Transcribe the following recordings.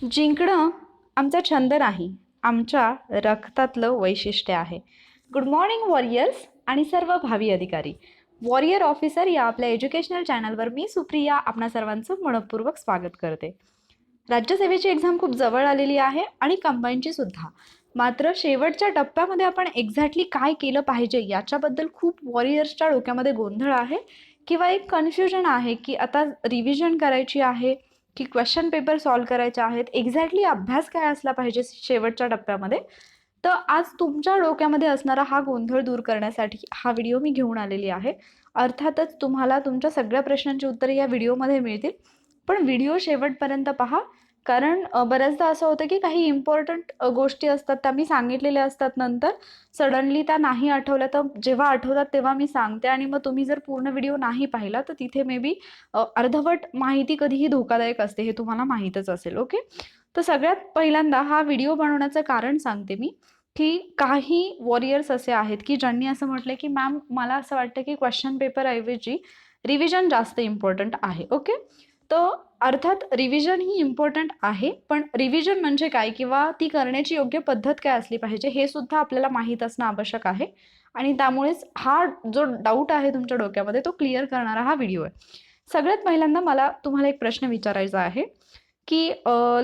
जिंकणं आमचा छंद नाही, आमच्या रक्तातलं वैशिष्ट्य आहे. गुड मॉर्निंग वॉरियर्स आणि सर्व भावी अधिकारी. वॉरियर ऑफिसर या आपल्या एज्युकेशनल चॅनलवर मी सुप्रिया आपणा सर्वांचं मनपूर्वक स्वागत करते. राज्यसेवेची एक्झाम खूप जवळ आलेली आहे आणि कंबाईनची सुद्धा. मात्र शेवटच्या टप्प्यामध्ये आपण एक्झॅक्टली काय केलं पाहिजे याच्याबद्दल खूप वॉरियर्सच्या डोक्यामध्ये गोंधळ आहे किंवा एक कन्फ्युजन आहे की आता रिव्हिजन करायची आहे की क्वेश्चन पेपर सॉल्व्ह करायचे आहेत, एक्झॅक्टली अभ्यास काय असला पाहिजे शेवटच्या टप्प्यामध्ये. तर आज तुमच्या डोक्यामध्ये असणारा हा गोंधळ दूर करण्यासाठी हा व्हिडिओ मी घेऊन आलेली आहे. अर्थातच तुम्हाला तुमच्या सगळ्या प्रश्नांची उत्तरे या व्हिडिओमध्ये मिळतील, पण व्हिडिओ शेवटपर्यंत पहा. कारण बऱ्याचदा असं होतं की काही इम्पॉर्टंट गोष्टी असतात त्या मी सांगितलेल्या असतात, नंतर सडनली त्या नाही आठवल्या, तर जेव्हा आठवतात तेव्हा मी सांगते आणि मग तुम्ही जर पूर्ण व्हिडिओ नाही पाहिला तर तिथे मे बी अर्धवट माहिती कधीही धोकादायक असते, हे तुम्हाला माहीतच असेल. ओके, तर सगळ्यात पहिल्यांदा हा व्हिडिओ बनवण्याचं कारण सांगते मी की काही वॉरियर्स असे आहेत की ज्यांनी असं म्हटलं की मॅम मला असं वाटतं की क्वेश्चन पेपर ऐवजी रिव्हिजन जास्त इम्पॉर्टंट आहे. ओके, तर अर्थात रिव्हिजन ही इम्पॉर्टंट आहे, पण रिव्हिजन म्हणजे काय किंवा ती करण्याची योग्य पद्धत काय असली पाहिजे हे सुद्धा आपल्याला माहीत असणं आवश्यक आहे. आणि त्यामुळेच हा जो डाऊट आहे तुमच्या डोक्यामध्ये तो क्लिअर करणारा हा व्हिडिओ आहे. सगळ्यात पहिल्यांदा मला तुम्हाला एक प्रश्न विचारायचा आहे की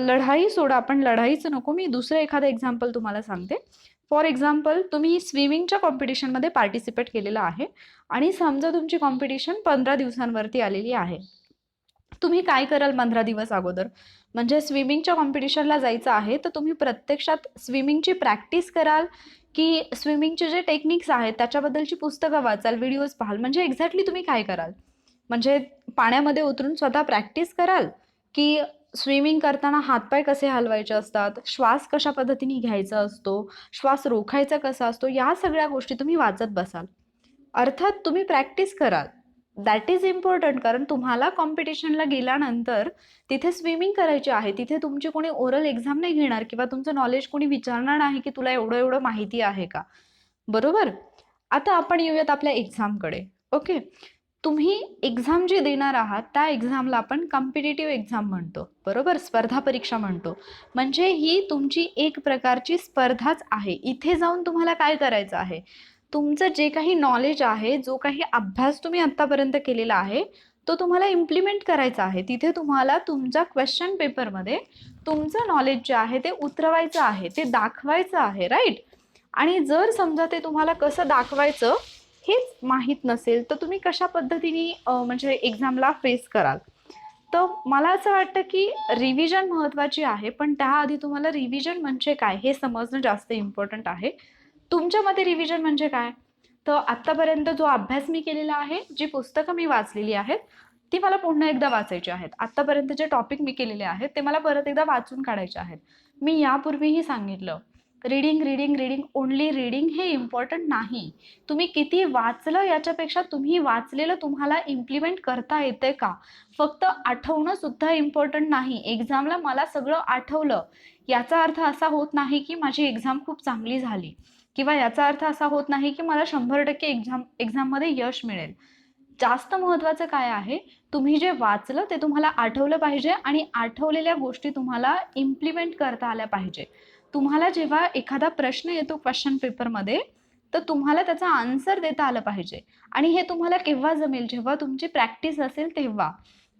लढाई सोडा, आपण लढाईचं नको, मी दुसरं एखादं एक्झाम्पल तुम्हाला सांगते. फॉर एक्झाम्पल, तुम्ही स्विमिंगच्या कॉम्पिटिशनमध्ये पार्टिसिपेट केलेलं आहे आणि समजा तुमची कॉम्पिटिशन 15 दिवसांवरती आलेली आहे. तुम्ही काय कराल 15 दिवस अगोदर? म्हणजे स्विमिंगच्या कॉम्पिटिशनला जायचं आहे तर तुम्ही प्रत्यक्षात स्विमिंगची प्रॅक्टिस कराल की स्विमिंगचे जे टेक्निक्स आहेत त्याच्याबद्दलची पुस्तकं वाचाल, व्हिडिओज पाहाल? म्हणजे एक्झॅक्टली तुम्ही काय कराल? म्हणजे पाण्यामध्ये उतरून स्वतः प्रॅक्टिस कराल की स्विमिंग करताना हातपाय कसे हलवायचे असतात, श्वास कशा पद्धतीने घ्यायचा असतो, श्वास रोखायचा कसा असतो, या सगळ्या गोष्टी तुम्ही वाचत बसाल? अर्थात तुम्ही प्रॅक्टिस कराल, दॅट इज इम्पॉर्टंट. कारण तुम्हाला कॉम्पिटिशनला गेल्यानंतर तिथे स्विमिंग करायची आहे, तिथे तुमची कोणी ओरल एक्झाम नाही घेणार किंवा तुमचं नॉलेज कोणी विचारणार नाही की तुला एवढं एवढं माहिती आहे का, बरोबर? आता आपण येऊयात आपल्या एक्झामकडे. ओके, तुम्ही एक्झाम जी देणार आहात त्या एक्झामला आपण कॉम्पिटिटिव्ह एक्झाम म्हणतो, बरोबर? स्पर्धा परीक्षा म्हणतो. म्हणजे ही तुमची एक प्रकारची स्पर्धाच आहे. इथे जाऊन तुम्हाला काय करायचं आहे, तुमचं जे काही नॉलेज आहे, जो काही अभ्यास तुम्ही आत्तापर्यंत केलेला आहे तो तुम्हाला इम्प्लिमेंट करायचा आहे. तिथे तुम्हाला तुमच्या क्वेश्चन पेपरमध्ये तुमचं नॉलेज जे आहे ते उतरवायचं आहे, ते दाखवायचं आहे, राईट? आणि जर समजा ते तुम्हाला कसं दाखवायचं हेच माहीत नसेल तर तुम्ही कशा पद्धतीने म्हणजे एक्झामला फेस कराल? तर मला असं वाटतं की रिव्हिजन महत्त्वाची आहे, पण त्याआधी तुम्हाला रिव्हिजन म्हणजे काय हे समजणं जास्त इम्पॉर्टंट आहे. तुमच्या मते रिव्हिजन म्हणजे काय? तर आत्तापर्यंत जो अभ्यास मी केलेला आहे, जी पुस्तकं मी वाचलेली आहेत ती मला पुन्हा एकदा वाचायची आहेत. आत्तापर्यंत जे टॉपिक मी केलेले आहेत ते मला परत एकदा वाचून काढायचे आहेत. मी यापूर्वीही सांगितलं, reading reading reading only reading हे इम्पॉर्टंट नाही. तुम्ही किती वाचलं याच्यापेक्षा तुम्ही वाचलेलं तुम्हाला इम्प्लिमेंट करता येते का, फक्त आठवणं सुद्धा इम्पॉर्टंट नाही. एक्झामला मला सगळं आठवलं याचा अर्थ असा होत नाही की माझी एक्झाम खूप चांगली झाली किंवा याचा अर्थ असा होत नाही की मला 100% एक्झाममध्ये यश मिळेल. जास्त महत्त्वाचं काय आहे, तुम्ही जे वाचलं ते तुम्हाला आठवलं पाहिजे आणि आठवलेल्या गोष्टी तुम्हाला इम्प्लिमेंट करता आल्या पाहिजे. तुम्हाला जेव्हा एखादा प्रश्न येतो क्वेश्चन पेपरमध्ये तर तुम्हाला त्याचा आन्सर देता आलं पाहिजे. आणि हे तुम्हाला केव्हा जमेल, जेव्हा तुमची प्रॅक्टिस असेल तेव्हा.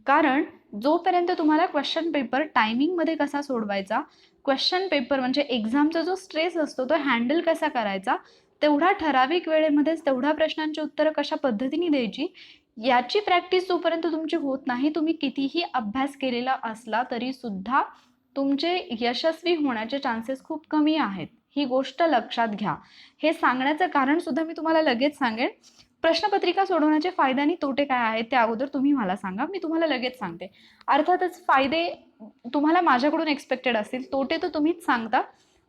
कारण जोपर्यंत तुम्हाला क्वेश्चन पेपर टायमिंगमध्ये कसा सोडवायचा, क्वेश्चन पेपर म्हणजे एक्झामचा जो स्ट्रेस असतो तो हँडल कसा करायचा, तेवढा ठराविक वेळेमध्येच तेवढ्या प्रश्नांची उत्तरं कशा पद्धतीने द्यायची, याची प्रॅक्टिस जोपर्यंत तुमची होत नाही, तुम्ही कितीही अभ्यास केलेला असला तरी सुद्धा तुमचे यशस्वी होण्याचे चान्सेस खूप कमी आहेत. ही गोष्ट लक्षात घ्या. हे सांगण्याचं कारण सुद्धा मी तुम्हाला लगेच सांगेन. प्रश्नपत्रिका सोडवण्याचे फायदे आणि तोटे काय आहेत ते अगोदर तुम्ही मला सांगा, मी तुम्हाला लगेच सांगते. अर्थातच फायदे तुम्हाला माझ्याकडून एक्सपेक्टेड असतील, तोटे तर तुम्हीच सांगता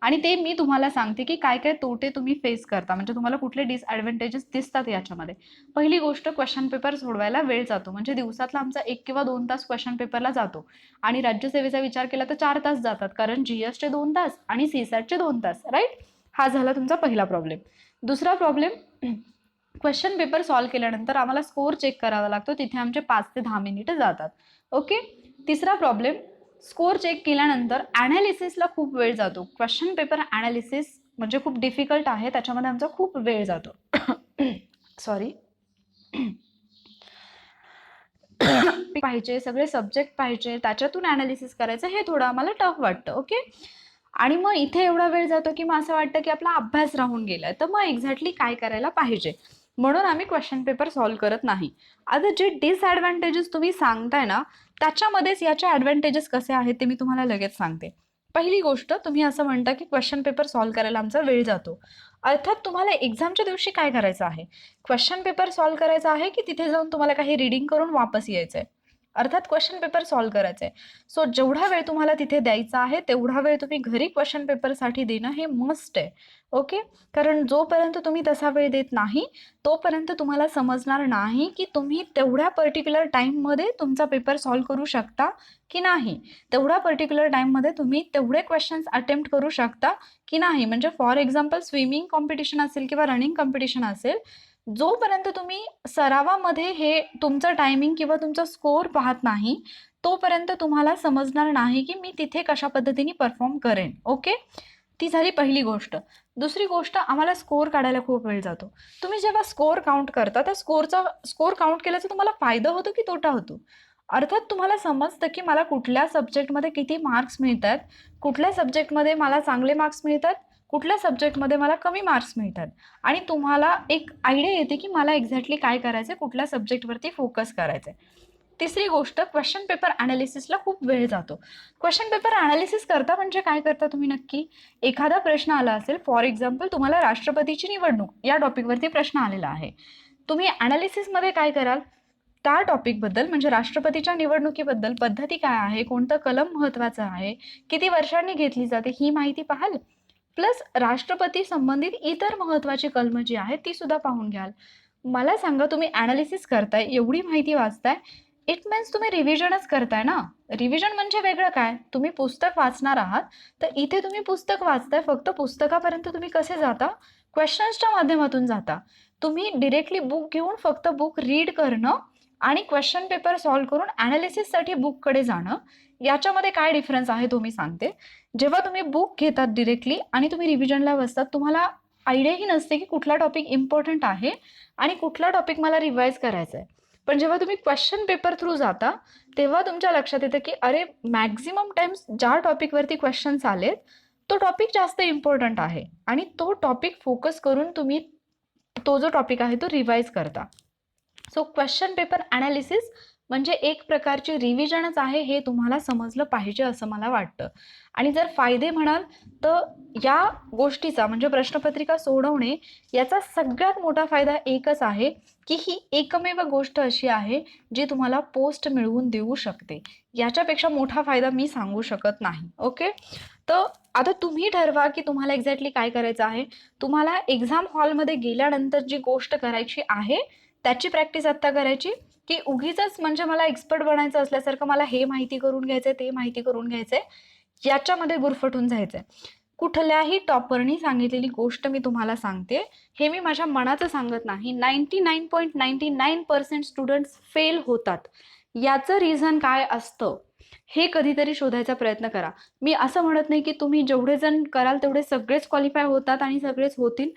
आणि ते मी तुम्हाला सांगते की काय काय तोटे तुम्ही फेस करता, म्हणजे तुम्हाला कुठले डिसएडव्हान्टेजेस दिसतात याच्यामध्ये. पहिली गोष्ट, क्वेश्चन पेपर सोडवायला वेळ जातो. म्हणजे दिवसातला आमचा 1 किंवा 2 तास क्वेश्चन पेपरला जातो आणि राज्यसेवेचा विचार केला तर 4 तास जातात, कारण जीएसचे 2 तास आणि सीसॅटचे 2 तास, राईट? हा झाला तुमचा पहिला प्रॉब्लेम. दुसरा प्रॉब्लेम, क्वेश्चन पेपर सॉल्व्ह केल्यानंतर आम्हाला स्कोर चेक करावा लागतो, तिथे आमचे 5 ते 10 मिनिटं जातात. ओके. तिसरा प्रॉब्लेम, स्कोर चेक केल्यानंतर ॲनालिसिसला खूप वेळ जातो. क्वेश्चन पेपर ॲनालिसिस म्हणजे खूप डिफिकल्ट आहे, त्याच्यामध्ये आमचा खूप वेळ जातो. सॉरी. पाहिजे, सगळे सब्जेक्ट पाहिजे, त्याच्यातून ॲनालिसिस करायचं, हे थोडं आम्हाला टफ वाटतं. ओके. आणि मग इथे एवढा वेळ जातो की मग असं वाटतं की आपला अभ्यास राहून गेलाय. तर मग एक्झॅक्टली काय करायला पाहिजे, म्हणून आम्ही क्वेश्चन पेपर सॉल्व्ह करत नाही. आता जे डिसएडव्हान्टेजेस तुम्ही सांगताय ना, त्याच्यामध्येच याचे ॲडव्हान्टेजेस कसे आहेत ते मी तुम्हाला लगेच सांगते. पहिली गोष्ट, तुम्ही असं म्हणता की क्वेश्चन पेपर सॉल्व्ह करायला आमचा वेळ जातो. अर्थात तुम्हाला एक्झामच्या दिवशी काय करायचं आहे, क्वेश्चन पेपर सॉल्व्ह करायचा आहे की तिथे जाऊन तुम्हाला काही रीडिंग करून वापस यायचं आहे? अर्थात क्वेश्चन पेपर सॉल्व्ह करायचं आहे. सो जेवढा वेळ तुम्हाला तिथे द्यायचा आहे तेवढा वेळ तुम्ही घरी क्वेश्चन पेपरसाठी देणं हे मस्ट आहे. ओके. कारण जोपर्यंत तुम्ही तसा वेळ देत नाही तोपर्यंत तुम्हाला समजणार नाही की तुम्ही तेवढ्या पर्टिक्युलर टाईममध्ये तुमचा पेपर सॉल्व्ह करू शकता की नाही, तेवढ्या पर्टिक्युलर टाईममध्ये तुम्ही तेवढे क्वेश्चन्स अटेम्प्ट करू शकता की नाही. म्हणजे फॉर एक्झाम्पल स्विमिंग कॉम्पिटिशन असेल किंवा रनिंग कॉम्पिटिशन असेल, जोपर्यंत तुम्ही सरावामध्ये हे तुमचं टायमिंग किंवा तुमचा स्कोर पाहत नाही तोपर्यंत तुम्हाला समजणार नाही की मी तिथे कशा पद्धतीने परफॉर्म करेन. ओके. ती झाली पहिली गोष्ट. दुसरी गोष्ट, आम्हाला स्कोर काढायला खूप वेळ जातो. तुम्ही जेव्हा स्कोर काउंट करता त्या स्कोर काउंट केल्याचा तुम्हाला फायदा होतो की तोटा होतो? अर्थात तुम्हाला समजतं की मला कुठल्या सब्जेक्टमध्ये किती मार्क्स मिळतात, कुठल्या सब्जेक्टमध्ये मला चांगले मार्क्स मिळतात, कुठल्या सब्जेक्टमध्ये मला कमी मार्क्स मिळतात, आणि तुम्हाला एक आयडिया येते की मला एक्झॅक्टली काय करायचं, कुठल्या सब्जेक्टवरती फोकस करायचं आहे. तिसरी गोष्ट, क्वेश्चन पेपर ॲनालिसिसला खूप वेळ जातो. क्वेश्चन पेपर ॲनालिसिस करता म्हणजे काय करता तुम्ही नक्की? एखादा प्रश्न आला असेल, फॉर एक्झाम्पल तुम्हाला राष्ट्रपतीची निवडणूक या टॉपिकवरती प्रश्न आलेला आहे. तुम्ही ॲनालिसिसमध्ये काय कराल, त्या टॉपिकबद्दल म्हणजे राष्ट्रपतीच्या निवडणुकीबद्दल पद्धती काय आहे, कोणतं कलम महत्त्वाचं आहे, किती वर्षांनी घेतली जाते ही माहिती पाहाल. प्लस राष्ट्रपती संबंधित इतर महत्त्वाची कलमं जी आहेत ती सुद्धा पाहून घ्याल. मला सांगा, तुम्ही ॲनालिसिस करताय, एवढी माहिती वाचताय, इट मीन्स तुम्ही रिव्हिजनच करताय ना. रिव्हिजन म्हणजे वेगळं काय, तुम्ही पुस्तक वाचणार आहात, तर इथे तुम्ही पुस्तक वाचताय, फक्त पुस्तकापर्यंत तुम्ही कसे जाता, क्वेश्चन्सच्या माध्यमातून जाता. तुम्ही डिरेक्टली बुक घेऊन फक्त बुक रीड करणं आणि क्वेश्चन पेपर सॉल्व्ह करून ॲनालिसिससाठी बुककडे जाणं, याच्यामध्ये काय डिफरन्स आहे तो मी सांगते. जेव्हा तुम्ही बुक घेतात डिरेक्टली आणि तुम्ही रिव्हिजनला बसतात, तुम्हाला आयडियाही नसते की कुठला टॉपिक इम्पॉर्टंट आहे आणि कुठला टॉपिक मला रिवाईज करायचा आहे. पण जेव्हा तुम्ही क्वेश्चन पेपर थ्रू जाता तेव्हा तुमच्या लक्षात येतं की अरे, मॅक्झिमम टाइम्स ज्या टॉपिकवरती क्वेश्चन्स आलेत तो टॉपिक जास्त इम्पॉर्टंट आहे आणि तो टॉपिक फोकस करून तुम्ही तो जो टॉपिक आहे तो रिवाईज करता. सो क्वेश्चन पेपर ॲनालिसिस म्हणजे एक प्रकारची रिव्हिजनच आहे, हे तुम्हाला समजलं पाहिजे असं मला वाटतं. आणि जर फायदे म्हणाल तर या गोष्टीचा म्हणजे प्रश्नपत्रिका सोडवणे याचा सगळ्यात मोठा फायदा एकच आहे की ही एकमेव गोष्ट अशी आहे जी तुम्हाला पोस्ट मिळवून देऊ शकते. याच्यापेक्षा मोठा फायदा मी सांगू शकत नाही. ओके. तर आता तुम्ही ठरवा की तुम्हाला एक्झॅक्टली काय करायचं आहे. तुम्हाला एक्झाम हॉलमध्ये गेल्यानंतर जी गोष्ट करायची आहे त्याची प्रॅक्टिस आत्ता करायची, की उगीचच म्हणजे मला एक्सपर्ट बनायचं असल्यासारखं मला हे माहिती करून घ्यायचंय, ते माहिती करून घ्यायचंय, याच्यामध्ये गुरफटून जायचंय. कुठल्याही टॉपरनी सांगितलेली गोष्ट मी तुम्हाला सांगते, हे मी माझ्या मनाचं सांगत नाही. 99.99% स्टुडंट्स फेल होतात. याचं रिझन काय असतं हे कधीतरी शोधायचा प्रयत्न करा. मी असं म्हणत नाही की तुम्ही जेवढे जण कराल तेवढे सगळेच क्वालिफाय होतात आणि सगळेच होतील.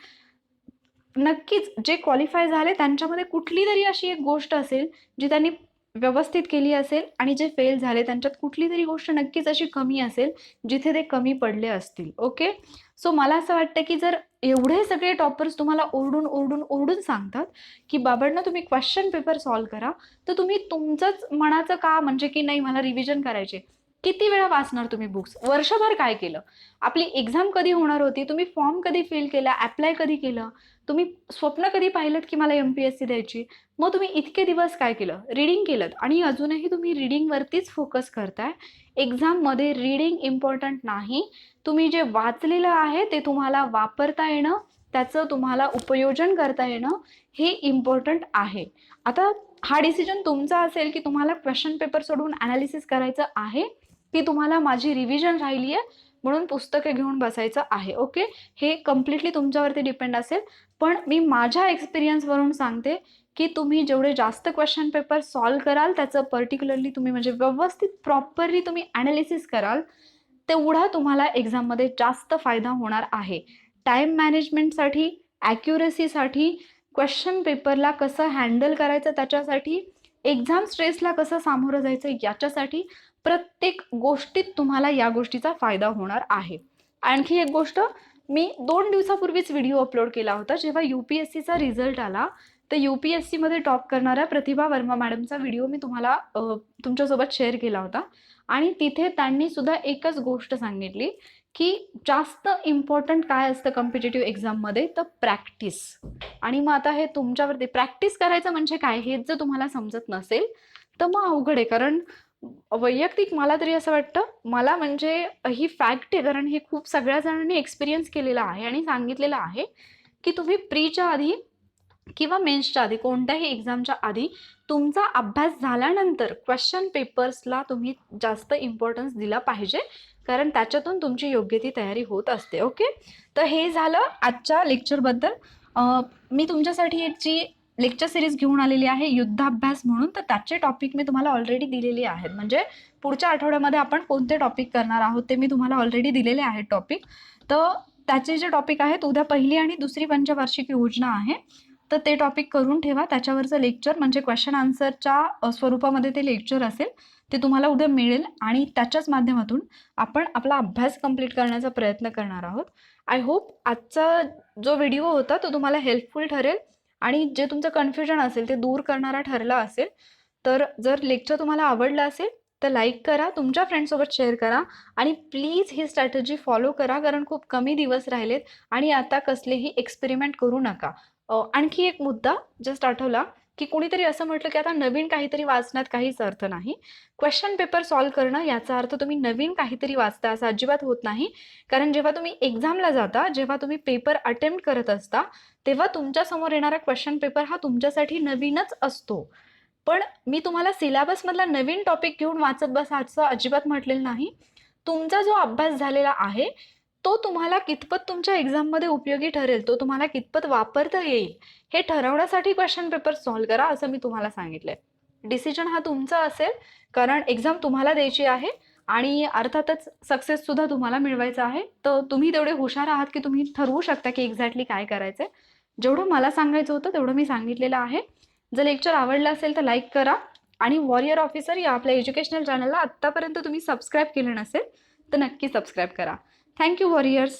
नक्कीच जे क्वालिफाय झाले त्यांच्यामध्ये कुठली तरी अशी एक गोष्ट असेल जी त्यांनी व्यवस्थित केली असेल, आणि जे फेल झाले त्यांच्यात कुठली तरी गोष्ट नक्कीच अशी कमी असेल जिथे ते कमी पडले असतील. ओके. सो मला असं वाटतं की जर एवढे सगळे टॉपर्स तुम्हाला ओरडून ओरडून ओरडून सांगतात की बाबांना तुम्ही क्वेश्चन पेपर सॉल्व्ह करा, तर तुम्ही तुमचंच मनाचं का म्हणजे की नाही मला रिव्हिजन करायचे, किती वेळा वाचणार तुम्ही बुक्स, वर्षभर काय केलं, आपली एक्झाम कधी होणार होती, तुम्ही फॉर्म कधी फिल केला, अप्लाय कधी केलं, तुम्ही स्वप्न कधी पाहिलं की मला MPSC द्यायची, मग तुम्ही इतके दिवस काय केलं, रीडिंग केलं, आणि अजूनही तुम्ही रीडिंगवरतीच फोकस करताय. एक्झाममध्ये रीडिंग इम्पॉर्टंट नाही, तुम्ही जे वाचलेलं आहे ते तुम्हाला वापरता येणं, त्याचं तुम्हाला उपयोजन करता येणं हे इम्पॉर्टंट आहे. आता हा डिसिजन तुमचा असेल की तुम्हाला क्वेश्चन पेपर सोडून ॲनालिसिस करायचं आहे की तुम्हाला माझी रिव्हिजन राहिली आहे म्हणून पुस्तके घेऊन बसायचं आहे. ओके. हे कम्प्लिटली तुमच्यावरती डिपेंड असेल, पण मी माझ्या एक्सपिरियन्सवरून सांगते की तुम्ही जेवढे जास्त क्वेश्चन पेपर सॉल्व कराल, त्याचं पर्टिक्युलरली तुम्ही म्हणजे व्यवस्थित प्रॉपरली तुम्ही ॲनालिसिस कराल, तेवढा तुम्हाला एक्झाममध्ये जास्त फायदा होणार आहे. टाईम मॅनेजमेंटसाठी, ॲक्युरसीसाठी, क्वेश्चन पेपरला कसं हँडल करायचं त्याच्यासाठी, एक्झाम स्ट्रेसला कसं सामोरं जायचं याच्यासाठी, प्रत्येक गोष्टीत तुम्हाला या गोष्टीचा फायदा होणार आहे. आणखी एक गोष्ट, मी 2 दिवसापूर्वीच व्हिडिओ अपलोड केला होता. जेव्हा UPSCचा रिझल्ट आला, तर UPSCमध्ये टॉप करणाऱ्या प्रतिभा वर्मा मॅडमचा व्हिडिओ मी तुम्हाला तुमच्यासोबत शेअर केला होता. आणि तिथे त्यांनी सुद्धा एकच गोष्ट सांगितली की जास्त इम्पॉर्टंट काय असतं कॉम्पिटिटिव्ह एक्झाममध्ये, तर प्रॅक्टिस. आणि मग आता हे तुमच्यावरती, प्रॅक्टिस करायचं म्हणजे काय हेच जर तुम्हाला समजत नसेल तर मग अवघड आहे. कारण वैयक्तिक मला तरी असं वाटतं, मला म्हणजे ही फॅक्ट आहे, कारण हे खूप सगळ्या जणांनी एक्सपिरियन्स केलेला आहे आणि सांगितलेलं आहे की तुम्ही प्रीच्या आधी किंवा मेन्सच्या आधी, कोणत्याही एक्झामच्या आधी तुमचा अभ्यास झाल्यानंतर क्वेश्चन पेपर्सला तुम्ही जास्त इम्पॉर्टन्स दिला पाहिजे, कारण त्याच्यातून तुमची योग्य ती तयारी होत असते. ओके, तर हे झालं आजच्या लेक्चरबद्दल. मी तुमच्यासाठी एक जी लेक्चर सिरीज घेऊन आलेली आहे युद्धाभ्यास म्हणून, तर त्याचे टॉपिक मी तुम्हाला ऑलरेडी दिलेले आहेत. म्हणजे पुढच्या आठवड्यामध्ये आपण कोणते टॉपिक करणार आहोत ते मी तुम्हाला ऑलरेडी दिलेले आहेत टॉपिक. तर त्याचे जे टॉपिक आहेत, उद्या पहिली आणि दुसरी पंचवार्षिक योजना आहे, तर ते टॉपिक करून ठेवा. त्याच्यावरचं लेक्चर म्हणजे क्वेश्चन आन्सरच्या स्वरूपामध्ये ते लेक्चर असेल, ते तुम्हाला उद्या मिळेल आणि त्याच्याच माध्यमातून आपण आपला अभ्यास कंप्लीट करण्याचा प्रयत्न करणार आहोत. आय होप आजचा जो व्हिडिओ होता तो तुम्हाला हेल्पफुल ठरेल आणि जे तुमचं कन्फ्युजन असेल ते दूर करणारा ठरला असेल. तर जर लेक्चर तुम्हाला आवडलं असेल तर लाईक करा, तुमच्या फ्रेंड्ससोबत शेअर करा आणि प्लीज ही स्ट्रॅटेजी फॉलो करा, कारण खूप कमी दिवस राहिलेत आणि आता कसलेही एक्सपेरिमेंट करू नका. आणखी एक मुद्दा जस्ट आठवला की कोणीतरी असं म्हटलं की आता नवीन काहीतरी वाचण्यात काहीच अर्थ नाही. क्वेश्चन पेपर सॉल्व्ह करणं याचा अर्थ तुम्ही नवीन काहीतरी वाचता असं अजिबात होत नाही. कारण जेव्हा तुम्ही एक्झामला जाता, जेव्हा तुम्ही पेपर अटेम्प्ट करत असता, तेव्हा तुमच्यासमोर येणारा क्वेश्चन पेपर हा तुमच्यासाठी नवीनच असतो. पण मी तुम्हाला सिलेबसमधला नवीन टॉपिक घेऊन वाचत बसा असं अजिबात म्हटलेलं नाही. तुमचा जो अभ्यास झालेला आहे तो तुम्हाला कितपत तुमच्या एक्झाममध्ये उपयोगी ठरेल, तो तुम्हाला कितपत वापरता येईल, हे ठरवण्यासाठी क्वेश्चन पेपर सॉल्व्ह करा असं मी तुम्हाला सांगितलंय. डिसिजन हा तुमचा असेल, कारण एक्झाम तुम्हाला द्यायची आहे आणि अर्थातच सक्सेस सुद्धा तुम्हाला मिळवायचा आहे. तर तुम्ही तेवढे हुशार आहात की तुम्ही ठरवू शकता की एक्झॅक्टली काय करायचंय. जेवढं मला सांगायचं होतं तेवढं मी सांगितलेलं आहे. जर लेक्चर आवडलं असेल तर लाईक करा आणि वॉरियर ऑफिसर या आपल्या एज्युकेशनल चॅनलला आत्तापर्यंत तुम्ही सबस्क्राईब केलं नसेल तर नक्की सबस्क्राईब करा. Thank you warriors.